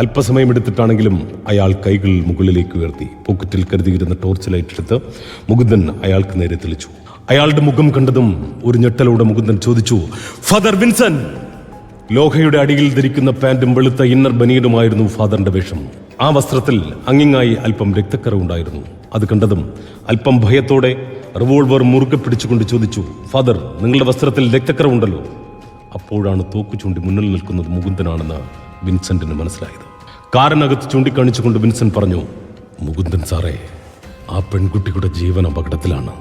അല്പസമയമെടുത്തിട്ടാണെങ്കിലും അയാൾ കൈകൾ മുകളിലേക്ക് ഉയർത്തി പോക്കറ്റിൽ കരുതിയിരുന്ന ടോർച്ച് ലൈറ്റ് എടുത്ത് മുകുന്ദൻ അയാൾക്ക് നേരെ തെളിച്ചു. അയാളുടെ മുഖം കണ്ടതും ഒരു ഞെട്ടലോടെ മുകുന്ദൻ ചോദിച്ചു, ഫാദർ വിൻസെന്റ്. ലോഹയുടെ അടിയിൽ ധരിക്കുന്ന പാന്റും വെളുത്ത ഇന്നർ ബനിയനുമായിരുന്നു ഫാദറിന്റെ വേഷം. ആ വസ്ത്രത്തിൽ അങ്ങിങ്ങായി അല്പം രക്തക്കറവുണ്ടായിരുന്നു. അത് കണ്ടതും അല്പം ഭയത്തോടെ റിവോൾവർ മുറുകെ പിടിച്ചുകൊണ്ട് ചോദിച്ചു, ഫാദർ, നിങ്ങളുടെ വസ്ത്രത്തിൽ രക്തക്കറവുണ്ടല്ലോ. അപ്പോഴാണ് തോക്കു ചൂണ്ടി മുന്നിൽ നിൽക്കുന്നത് മുകുന്ദനാണെന്ന് വിൻസെന്റിന് മനസ്സിലായത്. കാറിനകത്ത് ചൂണ്ടിക്കാണിച്ചുകൊണ്ട് വിൻസെന്റ് പറഞ്ഞു, മുകുന്ദൻ സാറേ, ആ പെൺകുട്ടിയുടെ ജീവൻ അപകടത്തിലാണ്.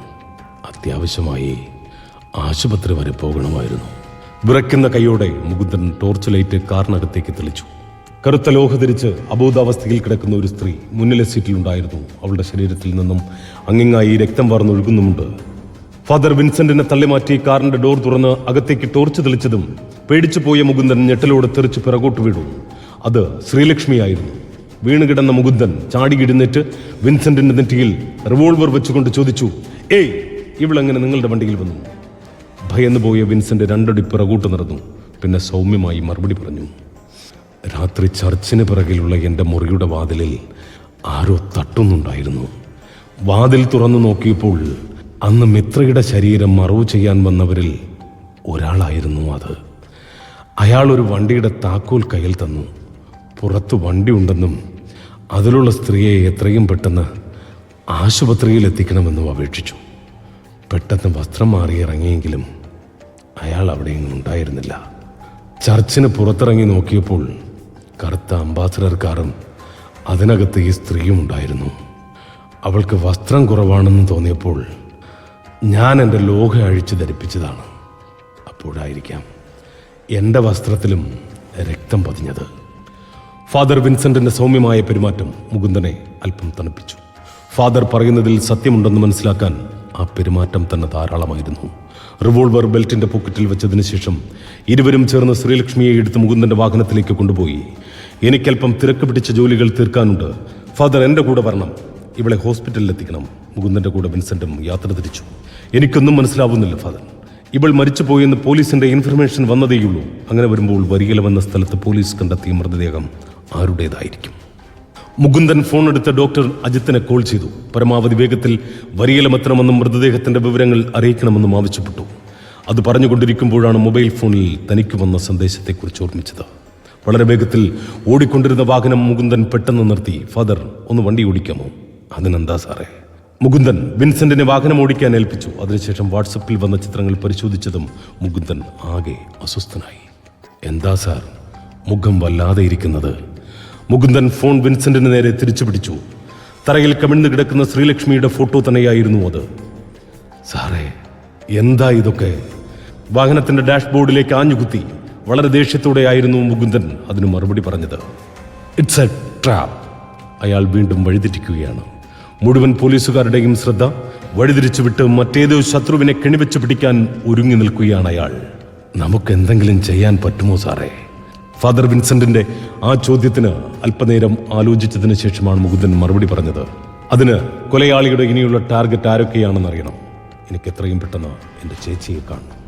അത്യാവശ്യമായി ആശുപത്രി വരെ പോകണമായിരുന്നു. വിറയ്ക്കുന്ന കൈയോടെ മുകുന്ദൻ ടോർച്ച് ലൈറ്റ് കാറിനകത്തേക്ക് തെളിച്ചു. കറുത്ത ലോഹ ധരിച്ച് അബോധാവസ്ഥയിൽ കിടക്കുന്ന ഒരു സ്ത്രീ മുന്നിലെ സീറ്റിലുണ്ടായിരുന്നു. അവളുടെ ശരീരത്തിൽ നിന്നും അങ്ങിങ്ങായി രക്തം വാർന്നൊഴുകുന്നുമുണ്ട്. ഫാദർ വിൻസെന്റിനെ തള്ളിമാറ്റി കാറിന്റെ ഡോർ തുറന്ന് അകത്തേക്ക് ടോർച്ച് തെളിച്ചതും പേടിച്ചു പോയ മുകുന്ദൻ ഞെട്ടലോടെ തെറിച്ച് പിറകോട്ട് വീണു. അത് ശ്രീലക്ഷ്മിയായിരുന്നു. വീണുകിടന്ന മുകുന്ദൻ ചാടിയിടുന്നേറ്റ് വിൻസെന്റിന്റെ നെറ്റിയിൽ റിവോൾവർ വെച്ചുകൊണ്ട് ചോദിച്ചു, ഏയ്, ഇവളെങ്ങനെ നിങ്ങളുടെ വണ്ടിയിൽ വന്നു? ഭയന്നു പോയ വിൻസെന്റ് രണ്ടടി പിറകോട്ട് നടന്നു. പിന്നെ സൗമ്യമായി മറുപടി പറഞ്ഞു, രാത്രി ചർച്ചിന് പിറകിലുള്ള എൻ്റെ മുറിയുടെ വാതിലിൽ ആരോ തട്ടുന്നുണ്ടായിരുന്നു. വാതിൽ തുറന്നു നോക്കിയപ്പോൾ അന്ന് മിത്രയുടെ ശരീരം മറവ് ചെയ്യാൻ വന്നവരിൽ ഒരാളായിരുന്നു അത്. അയാൾ ഒരു വണ്ടിയുടെ താക്കോൽ കയ്യിൽ തന്നു. പുറത്ത് വണ്ടി ഉണ്ടെന്നും അതിലുള്ള സ്ത്രീയെ എത്രയും പെട്ടെന്ന് ആശുപത്രിയിൽ എത്തിക്കണമെന്നും അപേക്ഷിച്ചു. പെട്ടെന്ന് വസ്ത്രം മാറി ഇറങ്ങിയെങ്കിലും അയാൾ അവിടെയൊന്നും ഉണ്ടായിരുന്നില്ല. ചർച്ചിന് പുറത്തിറങ്ങി നോക്കിയപ്പോൾ കറുത്ത അംബാസഡർ കാറും അതിനകത്ത് ഈ സ്ത്രീയും ഉണ്ടായിരുന്നു. അവൾക്ക് വസ്ത്രം കുറവാണെന്ന് തോന്നിയപ്പോൾ ഞാൻ എൻ്റെ ലോഹ അഴിച്ച് ധരിപ്പിച്ചതാണ്. അപ്പോഴായിരിക്കാം എൻ്റെ വസ്ത്രത്തിലും രക്തം പതിഞ്ഞത്. ഫാദർ വിൻസെന്റിന്റെ സൗമ്യമായ പെരുമാറ്റം മുകുന്ദനെ അല്പം തണുപ്പിച്ചു. ഫാദർ പറയുന്നതിൽ സത്യമുണ്ടെന്ന് മനസ്സിലാക്കാൻ ആ പെരുമാറ്റം തന്നെ ധാരാളമായിരുന്നു. റിവോൾവർ ബെൽറ്റിന്റെ പോക്കറ്റിൽ വെച്ചതിന് ശേഷം ഇരുവരും ചേർന്ന് ശ്രീലക്ഷ്മിയെ എടുത്ത് മുകുന്ദന്റെ വാഹനത്തിലേക്ക് കൊണ്ടുപോയി. എനിക്കല്പം തിരക്ക് പിടിച്ച ജോലികൾ തീർക്കാനുണ്ട്. ഫാദർ, എൻ്റെ കൂടെ വരണം. ഇവളെ ഹോസ്പിറ്റലിൽ എത്തിക്കണം. മുകുന്ദന്റെ കൂടെ വിൻസെന്റും യാത്ര തിരിച്ചു. എനിക്കൊന്നും മനസ്സിലാവുന്നില്ല ഫാദർ. ഇവൾ മരിച്ചുപോയെന്ന് പോലീസിന്റെ ഇൻഫർമേഷൻ വന്നതേയുള്ളൂ. അങ്ങനെ വരുമ്പോൾ വരികലമെന്ന സ്ഥലത്ത് പോലീസ് കണ്ടെത്തിയ മൃതദേഹം ആരുടേതായിരിക്കും? മുകുന്ദൻ ഫോൺ എടുത്ത് ഡോക്ടർ അജിത്തിനെ കോൾ ചെയ്തു. പരമാവധി വേഗത്തിൽ വരിയലമെത്തണമെന്നും മൃതദേഹത്തിന്റെ വിവരങ്ങൾ അറിയിക്കണമെന്നും ആവശ്യപ്പെട്ടു. അത് പറഞ്ഞുകൊണ്ടിരിക്കുമ്പോഴാണ് മൊബൈൽ ഫോണിൽ തനിക്ക് വന്ന സന്ദേശത്തെക്കുറിച്ച് ഓർമ്മിച്ചത്. വളരെ വേഗത്തിൽ ഓടിക്കൊണ്ടിരുന്ന വാഹനം മുകുന്ദൻ പെട്ടെന്ന് നിർത്തി. ഫാദർ, ഒന്ന് വണ്ടി ഓടിക്കാമോ? അതിനെന്താ സാറേ? മുകുന്ദൻ വിൻസെന്റിനെ വാഹനം ഓടിക്കാൻ ഏൽപ്പിച്ചു. അതിനുശേഷം വാട്സപ്പിൽ വന്ന ചിത്രങ്ങൾ പരിശോധിച്ചതും മുകുന്ദൻ ആകെ അസ്വസ്ഥനായി. എന്താ സാർ മുഖം വല്ലാതെ ഇരിക്കുന്നത്? മുകുന്ദൻ ഫോൺ വിൻസെന്റിന് നേരെ തിരിച്ചു പിടിച്ചു. തറയിൽ കമിഴ്ന്നു കിടക്കുന്ന ശ്രീലക്ഷ്മിയുടെ ഫോട്ടോ തന്നെയായിരുന്നു അത്. സാറേ, എന്താ ഇതൊക്കെ? വാഹനത്തിന്റെ ഡാഷ്ബോർഡിലേക്ക് ആഞ്ഞുകുത്തി വളരെ ദേഷ്യത്തോടെയായിരുന്നു മുകുന്ദൻ അതിന് മറുപടി പറഞ്ഞത്. It's A trap. അയാൾ വീണ്ടും വഴിതെറ്റിക്കുകയാണ്. മുഴുവൻ പോലീസുകാരുടെയും ശ്രദ്ധ വഴിതിരിച്ചുവിട്ട് മറ്റേതോ ശത്രുവിനെ കെണിവെച്ച് പിടിക്കാൻ ഒരുങ്ങി നിൽക്കുകയാണ് അയാൾ. നമുക്ക് എന്തെങ്കിലും ചെയ്യാൻ പറ്റുമോ സാറേ? ഫാദർ വിൻസെന്റിന്റെ ആ ചോദ്യത്തിന് അല്പനേരം ആലോചിച്ചതിന് ശേഷമാണ് മുകുന്ദൻ മറുപടി പറഞ്ഞത്. അതിന് കൊലയാളിയുടെ ഇനിയുള്ള ടാർഗറ്റ് ആരൊക്കെയാണെന്നറിയണം. എനിക്ക് എത്രയും പെട്ടെന്ന് എൻ്റെ ചേച്ചിയെ കാണണം.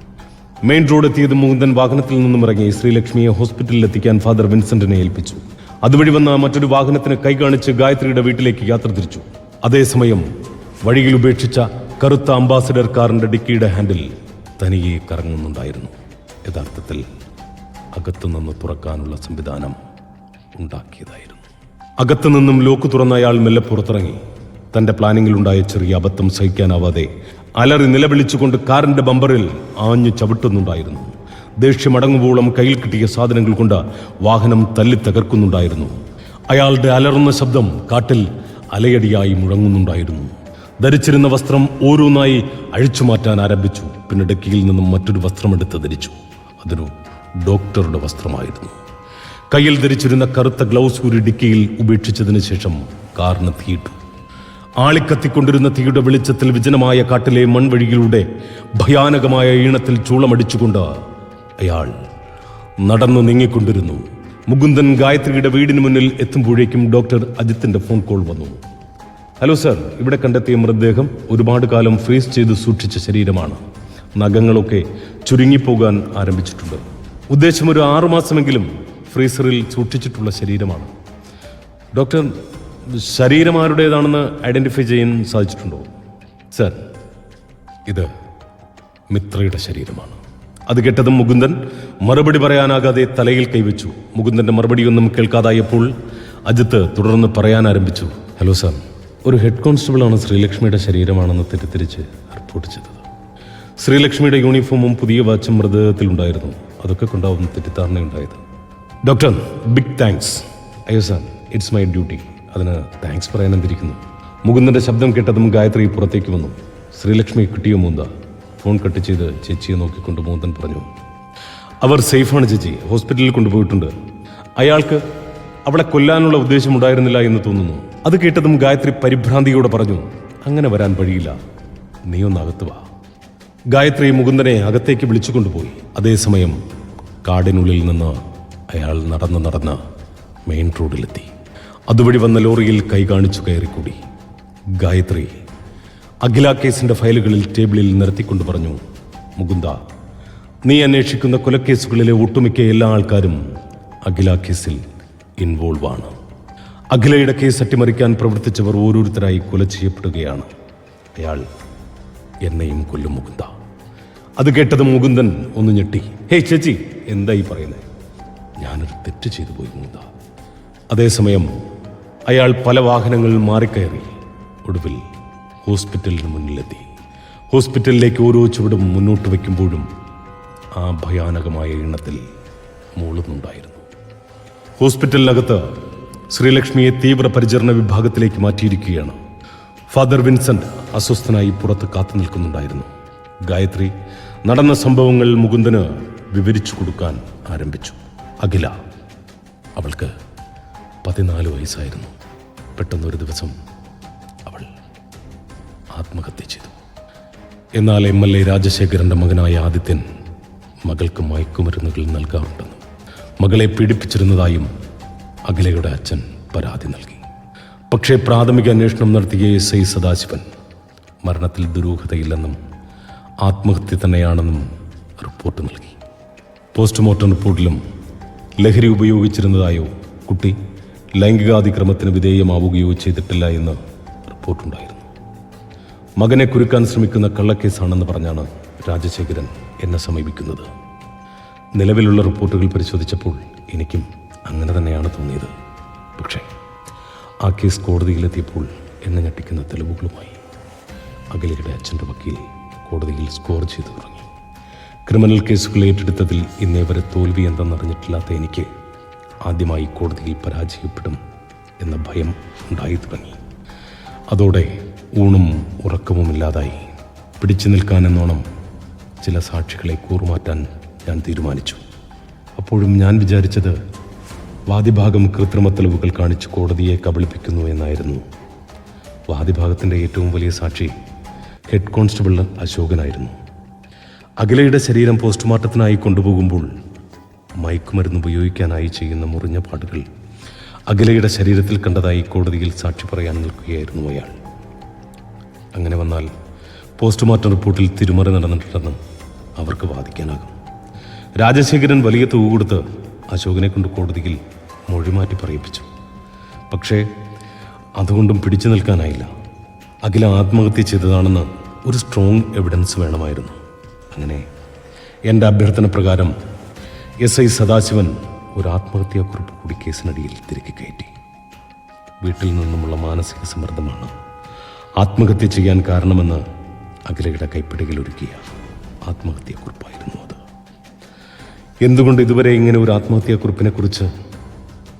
മെയിൻ റോഡ് എത്തിയത് മുകുന്ദൻ വാഹനത്തിൽ നിന്നും ഇറങ്ങി ശ്രീലക്ഷ്മിയെ ഹോസ്പിറ്റലിൽ എത്തിക്കാൻ ഫാദർ വിൻസെന്റിനെ ഏൽപ്പിച്ചു. അതുവഴി വന്ന മറ്റൊരു വാഹനത്തിന് കൈ കാണിച്ച് ഗായത്രിയുടെ വീട്ടിലേക്ക് യാത്ര തിരിച്ചു. അതേസമയം വഴിയിൽ ഉപേക്ഷിച്ച കറുത്ത അംബാസഡർ കാറിന്റെ ഡിക്കിയുടെ ഹാൻഡിൽ തനിയെ കറങ്ങുന്നുണ്ടായിരുന്നു. യഥാർത്ഥത്തിൽ അകത്തുനിന്ന് തുറക്കാനുള്ള സംവിധാനം ഉണ്ടാക്കിയതായിരുന്നു. അകത്തുനിന്നും ലോക്ക് തുറന്ന അയാൾ മെല്ലെ പുറത്തിറങ്ങി. തന്റെ പ്ലാനിങ്ങിലുണ്ടായ ചെറിയ അബദ്ധം സഹിക്കാനാവാതെ അലറി നിലവിളിച്ചുകൊണ്ട് കാറിന്റെ ബമ്പറിൽ ആഞ്ഞു ചവിട്ടുന്നുണ്ടായിരുന്നു. ദേഷ്യമടങ്ങുവോളം കയ്യിൽ കിട്ടിയ സാധനങ്ങൾ കൊണ്ട് വാഹനം തല്ലി തകർക്കുന്നുണ്ടായിരുന്നു. അയാളുടെ അലറുന്ന ശബ്ദം കാട്ടിൽ അലയടിയായി മുഴങ്ങുന്നുണ്ടായിരുന്നു. ധരിച്ചിരുന്ന വസ്ത്രം ഓരോന്നായി അഴിച്ചു മാറ്റാൻ ആരംഭിച്ചു. പിന്നെ ഡക്കിയിൽ നിന്നും മറ്റൊരു വസ്ത്രമെടുത്ത് ധരിച്ചു. അതൊരു ഡോക്ടറുടെ വസ്ത്രമായിരുന്നു. കയ്യിൽ ധരിച്ചിരുന്ന കറുത്ത ഗ്ലൗസ് ഒരു ഡിക്കിയിൽ ഉപേക്ഷിച്ചതിന് ശേഷം കാറിന് തീയിട്ടു. ആളിക്കത്തിക്കൊണ്ടിരുന്ന തീയുടെ വെളിച്ചത്തിൽ വിജനമായ കാട്ടിലെ മൺവഴിയിലൂടെ ഭയാനകമായ ഈണത്തിൽ ചൂളമടിച്ചുകൊണ്ട് അയാൾ നടന്നു നീങ്ങിക്കൊണ്ടിരുന്നു. മുകുന്ദൻ ഗായത്രിയുടെ വീടിന് മുന്നിൽ എത്തുമ്പോഴേക്കും ഡോക്ടർ അജിത്തിന്റെ ഫോൺ കോൾ വന്നു. ഹലോ സർ, ഇവിടെ കണ്ടെത്തിയ മൃതദേഹം ഒരുപാട് കാലം ഫ്രീസ് ചെയ്ത് സൂക്ഷിച്ച ശരീരമാണ്. നഖങ്ങളൊക്കെ ചുരുങ്ങിപ്പോകാൻ ആരംഭിച്ചിട്ടുണ്ട്. ഉദ്ദേശം ഒരു 6 മാസമെങ്കിലും ഫ്രീസറിൽ സൂക്ഷിച്ചിട്ടുള്ള ശരീരമാണ്. ഡോക്ടർ, ശരീരം ആരുടേതാണെന്ന് ഐഡൻറ്റിഫൈ ചെയ്യാൻ സാധിച്ചിട്ടുണ്ടോ? സർ, ഇത് മിത്രയുടെ ശരീരമാണ്. അത് കേട്ടതും മുകുന്ദൻ മറുപടി പറയാനാകാതെ തലയിൽ കൈവച്ചു. മുകുന്ദൻ്റെ മറുപടിയൊന്നും കേൾക്കാതായപ്പോൾ അജിത്ത് തുടർന്ന് പറയാൻ ആരംഭിച്ചു. ഹലോ സാർ, ഒരു ഹെഡ് കോൺസ്റ്റബിളാണ് ശ്രീലക്ഷ്മിയുടെ ശരീരമാണെന്ന് തെറ്റിദ്ധരിച്ച് റിപ്പോർട്ട് ചെയ്തത്. ശ്രീലക്ഷ്മിയുടെ യൂണിഫോമും പുതിയ വാച്ചും മൃതദേഹത്തിലുണ്ടായിരുന്നു. അതൊക്കെ കൊണ്ടാവും തെറ്റിദ്ധാരണയുണ്ടായത്. Doctor, big thanks. അയ്യോ സാർ, ഇറ്റ്സ് മൈ ഡ്യൂട്ടി. അതിന് താങ്ക്സ് പറയാൻ എന്തിരിക്കുന്നു. മുകുന്ദൻ്റെ ശബ്ദം കേട്ടതും ഗായത്രി പുറത്തേക്ക് വന്നു. ശ്രീലക്ഷ്മി കിട്ടിയോ മൂന്ത? ഫോൺ കട്ട് ചെയ്ത് ചേച്ചിയെ നോക്കിക്കൊണ്ട് മൂന്തൻ പറഞ്ഞു. അവർ സേഫാണ് ചേച്ചി, ഹോസ്പിറ്റലിൽ കൊണ്ടുപോയിട്ടുണ്ട്. അയാൾക്ക് അവളെ കൊല്ലാനുള്ള ഉദ്ദേശമുണ്ടായിരുന്നില്ല എന്ന് തോന്നുന്നു. അത് കേട്ടതും ഗായത്രി പരിഭ്രാന്തിയോടെ പറഞ്ഞു, അങ്ങനെ വരാൻ വഴിയില്ല, നീ ഒന്ന് അകത്ത് വാ. ഗായത്രി മുകുന്ദനെ അകത്തേക്ക് വിളിച്ചു കൊണ്ടുപോയി. അതേസമയം കാടിനുള്ളിൽ നിന്ന് അയാൾ നടന്ന് മെയിൻ റോഡിലെത്തി. അതുവഴി വന്ന ലോറിയിൽ കൈ കാണിച്ചു കയറിക്കൂടി. ഗായത്രി അഖില കേസിന്റെ ഫയലുകളിൽ ടേബിളിൽ നിരത്തിക്കൊണ്ട് പറഞ്ഞു, മുകുന്ദ, നീ അന്വേഷിക്കുന്ന കൊലക്കേസുകളിലെ ഒട്ടുമിക്ക എല്ലാ ആൾക്കാരും അഖില കേസിൽ ഇൻവോൾവ് ആണ്. അഖിലയുടെ കേസ് അട്ടിമറിക്കാൻ പ്രവർത്തിച്ചവർ ഓരോരുത്തരായി കൊല ചെയ്യപ്പെടുകയാണ്. അയാൾ എന്നെയും കൊല്ലും മുകുന്ദ. അത് കേട്ടതും മുകുന്ദൻ ഒന്ന് ഞെട്ടി. ഹേയ് ചേച്ചി, എന്തായി പറയുന്നത്? ഞാനൊരു തെറ്റ് ചെയ്തു പോയി മുകുന്ദ. അതേസമയം അയാൾ പല വാഹനങ്ങൾ മാറിക്കയറി ഒടുവിൽ ഹോസ്പിറ്റലിന് മുന്നിലെത്തി. ഹോസ്പിറ്റലിലേക്ക് ഓരോ ചുവടും മുന്നോട്ട് വയ്ക്കുമ്പോഴും ആ ഭയാനകമായ എണ്ണത്തിൽ മൂളുന്നുണ്ടായിരുന്നു. ഹോസ്പിറ്റലിനകത്ത് ശ്രീലക്ഷ്മിയെ തീവ്രപരിചരണ വിഭാഗത്തിലേക്ക് മാറ്റിയിരിക്കുകയാണ്. ഫാദർ വിൻസെന്റ് അസ്വസ്ഥനായി പുറത്ത് കാത്തു നിൽക്കുന്നുണ്ടായിരുന്നു. ഗായത്രി നടന്ന സംഭവങ്ങൾ മുകുന്ദന് വിവരിച്ചു കൊടുക്കാൻ ആരംഭിച്ചു. അഖില, അവൾക്ക് 14 വയസ്സായിരുന്നു. പെട്ടെന്നൊരു ദിവസം അവൾ ആത്മഹത്യ ചെയ്തു. എന്നാൽ MLA രാജശേഖരന്റെ മകനായ ആദിത്യൻ മകൾക്ക് മയക്കുമരുന്നുകൾ നൽകാറുണ്ടെന്നും മകളെ പീഡിപ്പിച്ചിരുന്നതായും അഖിലയുടെ അച്ഛൻ പരാതി നൽകി. പക്ഷേ പ്രാഥമിക അന്വേഷണം നടത്തിയ SI സദാശിവൻ മരണത്തിൽ ദുരൂഹതയില്ലെന്നും ആത്മഹത്യ തന്നെയാണെന്നും റിപ്പോർട്ട് നൽകി. പോസ്റ്റ്മോർട്ടം റിപ്പോർട്ടിലും ലഹരി ഉപയോഗിച്ചിരുന്നതായോ കുട്ടി ലൈംഗികാതിക്രമത്തിന് വിധേയമാവുകയോ ചെയ്തിട്ടില്ല എന്ന് റിപ്പോർട്ടുണ്ടായിരുന്നു. മകനെ കുരുക്കാൻ ശ്രമിക്കുന്ന കള്ളക്കേസാണെന്ന് പറഞ്ഞാണ് രാജശേഖരൻ എന്നെ സമീപിക്കുന്നത്. നിലവിലുള്ള റിപ്പോർട്ടുകൾ പരിശോധിച്ചപ്പോൾ എനിക്കും അങ്ങനെ തന്നെയാണ് തോന്നിയത്. പക്ഷേ ആ കേസ് കോടതിയിലെത്തിയപ്പോൾ എന്നെ ഞെട്ടിക്കുന്ന തെളിവുകളുമായി അഖിലയുടെ അച്ഛൻ്റെ വക്കീൽ കോടതിയിൽ സ്കോർ ചെയ്തു തുടങ്ങി. ക്രിമിനൽ കേസുകൾ ഏറ്റെടുത്തതിൽ ഇന്നേ വരെ തോൽവി എന്തെന്നറിഞ്ഞിട്ടില്ലാത്ത എനിക്ക് ആദ്യമായി കോടതിയിൽ പരാജയപ്പെടും എന്ന ഭയം ഉണ്ടായി തുടങ്ങി. അതോടെ ഊണും ഉറക്കവുമില്ലാതായി. പിടിച്ചു നിൽക്കാനെന്നോണം ചില സാക്ഷികളെ കൂറുമാറ്റാൻ ഞാൻ തീരുമാനിച്ചു. അപ്പോഴും ഞാൻ വിചാരിച്ചത് വാദിഭാഗം കൃത്രിമ തെളിവുകൾ കാണിച്ച് കോടതിയെ കബളിപ്പിക്കുന്നു എന്നായിരുന്നു. വാദിഭാഗത്തിൻ്റെ ഏറ്റവും വലിയ സാക്ഷി ഹെഡ് കോൺസ്റ്റബിൾ അശോകനായിരുന്നു. അഖിലയുടെ ശരീരം പോസ്റ്റ്മോർട്ടത്തിനായി കൊണ്ടുപോകുമ്പോൾ മയക്കുമരുന്ന് ഉപയോഗിക്കാനായി ചെയ്യുന്ന മുറിഞ്ഞ പാടുകൾ അഖിലയുടെ ശരീരത്തിൽ കണ്ടതായി കോടതിയിൽ സാക്ഷി പറയാൻ നിൽക്കുകയായിരുന്നു അയാൾ. അങ്ങനെ വന്നാൽ പോസ്റ്റ്മോർട്ടം റിപ്പോർട്ടിൽ തിരുമറി നടന്നിട്ടുണ്ടെന്ന് അവർക്ക് വാദിക്കാനാകും. രാജശേഖരൻ വലിയ തുക കൊടുത്ത് അശോകനെ കൊണ്ട് കോടതിയിൽ മൊഴിമാറ്റി പറയിപ്പിച്ചു. പക്ഷേ അതുകൊണ്ടും പിടിച്ചു നിൽക്കാനായില്ല. അഖില ആത്മഹത്യ ചെയ്തതാണെന്ന് ഒരു സ്ട്രോങ് എവിഡൻസ് വേണമായിരുന്നു. അങ്ങനെ എൻ്റെ അഭ്യർത്ഥന പ്രകാരം SI സദാശിവൻ ഒരു ആത്മഹത്യാക്കുറിപ്പ് കൂടി കേസിനടിയിൽ തിരക്കി കയറ്റി. വീട്ടിൽ നിന്നുമുള്ള മാനസിക സമ്മർദ്ദമാണ് ആത്മഹത്യ ചെയ്യാൻ കാരണമെന്ന് അഖിലയുടെ കൈപ്പിടിയിൽ ഒരുക്കിയ ആത്മഹത്യാക്കുറിപ്പായിരുന്നു അത്. എന്തുകൊണ്ട് ഇതുവരെ ഇങ്ങനെ ഒരു ആത്മഹത്യാക്കുറിപ്പിനെ കുറിച്ച്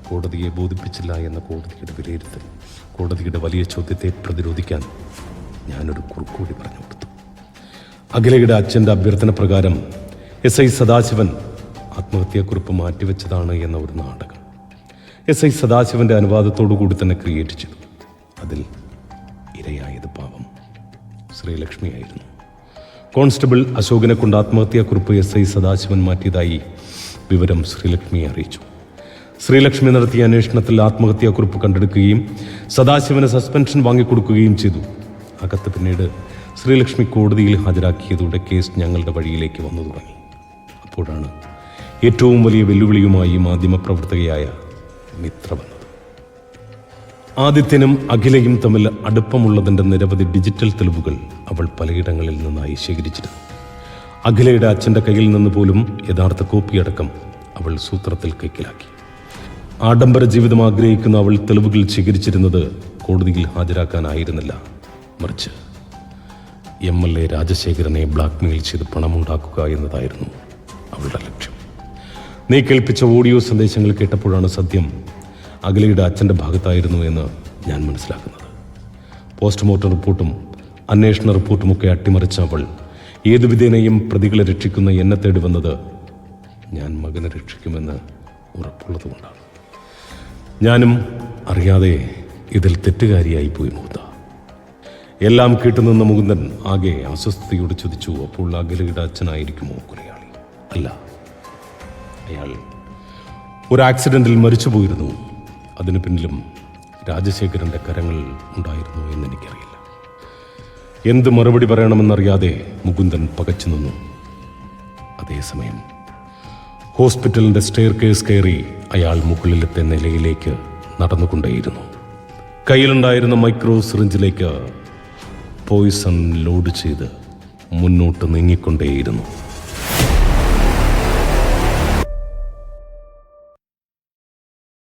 കോടതിയെ ബോധിപ്പിച്ചില്ല എന്ന കോടതിയുടെ വിലയിരുത്തൽ, കോടതിയുടെ വലിയ ചോദ്യത്തെ പ്രതിരോധിക്കാൻ ഞാനൊരു കുറുക്കൂടി പറഞ്ഞു കൊടുത്തു. അഖിലയുടെ അച്ഛൻ്റെ അഭ്യർത്ഥന പ്രകാരം SI സദാശിവൻ ആത്മഹത്യാക്കുറിപ്പ് മാറ്റിവെച്ചതാണ് എന്ന ഒരു നാടകം SI സദാശിവന്റെ അനുവാദത്തോടു കൂടി തന്നെ ക്രിയേറ്റ് ചെയ്തു. അതിൽ ഇരയായത് പാവം ശ്രീലക്ഷ്മിയായിരുന്നു. കോൺസ്റ്റബിൾ അശോകനെ കൊണ്ട് ആത്മഹത്യാക്കുറിപ്പ് SI സദാശിവൻ മാറ്റിയതായി വിവരം ശ്രീലക്ഷ്മിയെ അറിയിച്ചു. ശ്രീലക്ഷ്മി നടത്തിയ അന്വേഷണത്തിൽ ആത്മഹത്യാക്കുറിപ്പ് കണ്ടെടുക്കുകയും സദാശിവന് സസ്പെൻഷൻ വാങ്ങിക്കൊടുക്കുകയും ചെയ്തു. അകത്ത് പിന്നീട് ശ്രീലക്ഷ്മി കോടതിയിൽ ഹാജരാക്കിയതോടെ കേസ് ഞങ്ങളുടെ വഴിയിലേക്ക് വന്നു തുടങ്ങി. അപ്പോഴാണ് ഏറ്റവും വലിയ വെല്ലുവിളിയുമായി മാധ്യമപ്രവർത്തകയായ മിത്ര വന്നത്. ആദിത്യനും അഖിലയും തമ്മിൽ അടുപ്പമുള്ളതിൻ്റെ നിരവധി ഡിജിറ്റൽ തെളിവുകൾ അവൾ പലയിടങ്ങളിൽ നിന്നായി ശേഖരിച്ചിരുന്നു. അഖിലയുടെ അച്ഛൻ്റെ കയ്യിൽ നിന്ന് പോലും യഥാർത്ഥ കോപ്പിയടക്കം അവൾ സൂത്രത്തിൽ കൈക്കലാക്കി. ആഡംബര ജീവിതം ആഗ്രഹിക്കുന്ന അവൾ തെളിവുകൾ ശേഖരിച്ചിരുന്നത് കോടതിയിൽ ഹാജരാക്കാനായിരുന്നില്ല, മറിച്ച് MLA രാജശേഖരനെ ബ്ലാക്ക്മെയിൽ ചെയ്ത് പണമുണ്ടാക്കുക എന്നതായിരുന്നു അവളുടെ ലക്ഷ്യം. നീ കേൾപ്പിച്ച ഓഡിയോ സന്ദേശങ്ങൾ കേട്ടപ്പോഴാണ് സത്യം അഖിലയുടെ അച്ഛൻ്റെ ഭാഗത്തായിരുന്നു എന്ന് ഞാൻ മനസ്സിലാക്കുന്നത്. പോസ്റ്റ്മോർട്ടം റിപ്പോർട്ടും അന്വേഷണ റിപ്പോർട്ടുമൊക്കെ അട്ടിമറിച്ച അവൾ ഏതു വിധേനയും പ്രതികളെ രക്ഷിക്കുന്ന എന്നെ തേടി വന്നത് ഞാൻ മകനെ രക്ഷിക്കുമെന്ന് ഉറപ്പുള്ളതുകൊണ്ടാണ്. ഞാനും അറിയാതെ ഇതിൽ തെറ്റുകാരിയായി പോയി മുകുന്ദ. എല്ലാം കേട്ടുനിന്ന മുകുന്ദൻ ആകെ അസ്വസ്ഥതയോട് ചോദിച്ചു, അപ്പോൾ അഖിലയുടെ അച്ഛനായിരിക്കുമോ കൊലയാളി? അല്ല, അയാൾ ഒരു ആക്സിഡന്റിൽ മരിച്ചു പോയിരുന്നു. അതിനു പിന്നിലും രാജശേഖരൻ്റെ കരങ്ങൾ ഉണ്ടായിരുന്നു എന്നെനിക്കറിയില്ല. എന്ത് മറുപടി പറയണമെന്നറിയാതെ മുകുന്ദൻ പകച്ചു നിന്നു. അതേസമയം ഹോസ്പിറ്റലിൻ്റെ സ്റ്റെയർ കേസ് കയറി അയാൾ മുകളിലത്തെ നിലയിലേക്ക് നടന്നുകൊണ്ടേയിരുന്നു. കയ്യിലുണ്ടായിരുന്ന മൈക്രോ സിറിഞ്ചിലേക്ക് പോയിസൺ ലോഡ് ചെയ്ത് മുന്നോട്ട് നീങ്ങിക്കൊണ്ടേയിരുന്നു.